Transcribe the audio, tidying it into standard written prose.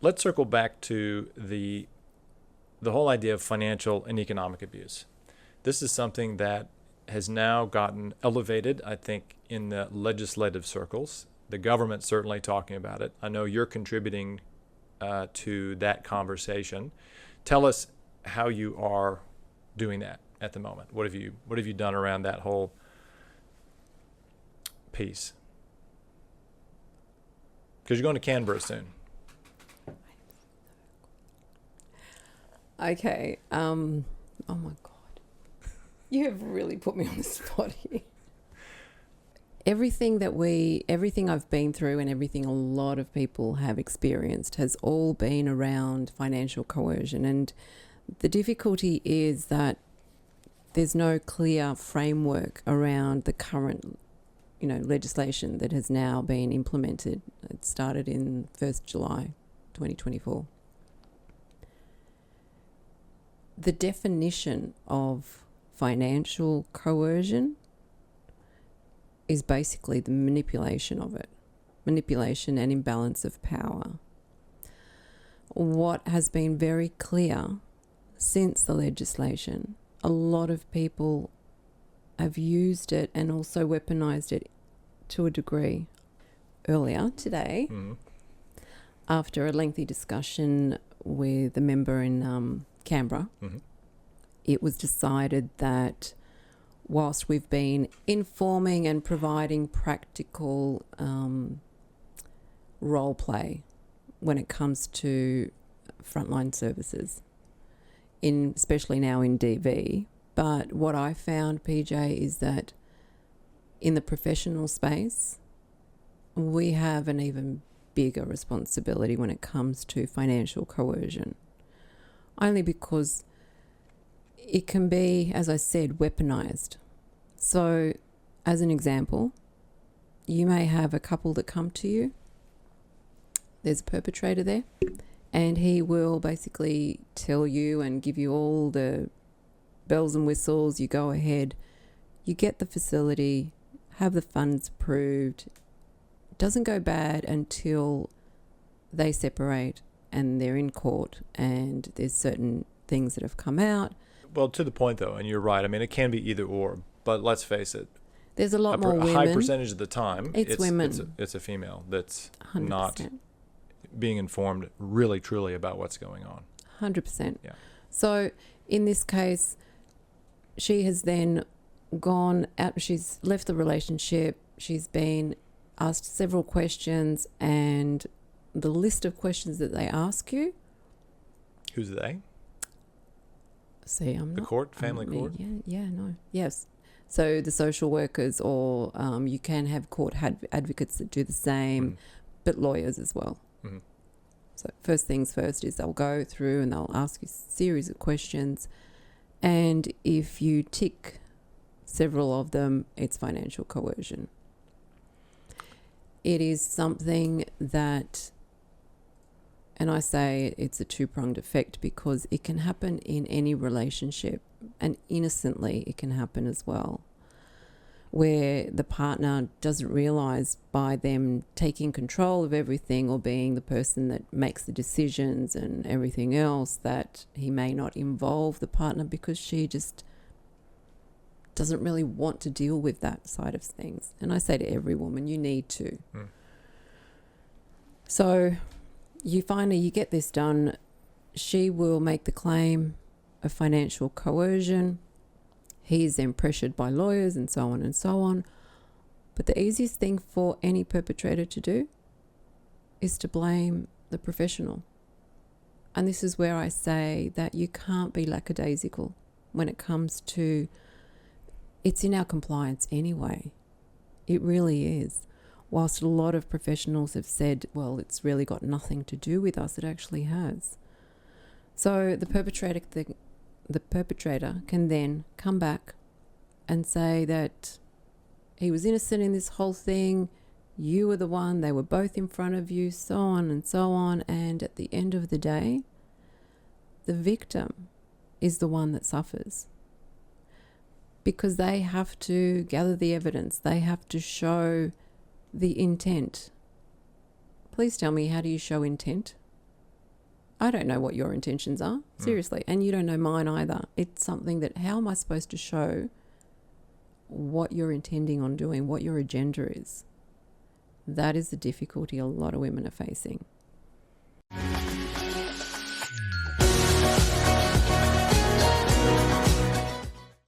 let's circle back to the whole idea of financial and economic abuse. This is something that has now gotten elevated, I think, in the legislative circles. The government's certainly talking about it. I know you're contributing to that conversation. Tell us how you are doing that at the moment. What have you done around that whole piece? Because you're going to Canberra soon. Okay. Oh my God. You have really put me on the spot here. Everything I've been through and everything a lot of people have experienced has all been around financial coercion. And the difficulty is that there's no clear framework around the current, legislation that has now been implemented. It started in 1st July 2024. The definition of financial coercion is basically the manipulation of it, manipulation and imbalance of power. What has been very clear since the legislation, a lot of people have used it and also weaponized it to a degree. Earlier today, after a lengthy discussion with a member in Canberra, it was decided that whilst we've been informing and providing practical role play when it comes to frontline services, especially now in DV, but what I found, PJ, is that in the professional space, we have an even bigger responsibility when it comes to financial coercion. Only because it can be, as I said, weaponized. So, as an example, you may have a couple that come to you. There's a perpetrator there, and he will basically tell you and give you all the bells and whistles. You go ahead, you get the facility, have the funds approved. It doesn't go bad until they separate and they're in court and there's certain things that have come out. Well, to the point, though, and you're right. I mean, it can be either or, but let's face it. There's a lot more women. A high percentage of the time, it's women. It's a female that's 100%. Not being informed really, truly about what's going on. 100%. Yeah. So, in this case, she has then gone out, she's left the relationship, she's been asked several questions, and the list of questions that they ask you. Who's they? See, I'm the not... court? Family court? Yes. So the social workers, or you can have court advocates that do the same, but lawyers as well. So first things first is they'll go through and they'll ask you a series of questions, and if you tick several of them, it's financial coercion. It is something that, and I say it's a two-pronged effect because it can happen in any relationship, and innocently it can happen as well, where the partner doesn't realise by them taking control of everything or being the person that makes the decisions and everything else that he may not involve the partner because she just doesn't really want to deal with that side of things. And I say to every woman, you need to. So you get this done. She will make the claim of financial coercion. He is then pressured by lawyers and so on and so on. But the easiest thing for any perpetrator to do is to blame the professional. And this is where I say that you can't be lackadaisical when it comes to, it's in our compliance anyway. It really is. Whilst a lot of professionals have said, well, it's really got nothing to do with us, it actually has. So the perpetrator can then come back and say that he was innocent in this whole thing, you were the one, they were both in front of you, so on and so on. And at the end of the day, the victim is the one that suffers, because they have to gather the evidence, they have to show the intent. Please tell me, how do you show intent? I don't know what your intentions are, seriously, and you don't know mine either. It's something that, how am I supposed to show what you're intending on doing, what your agenda is? That is the difficulty a lot of women are facing.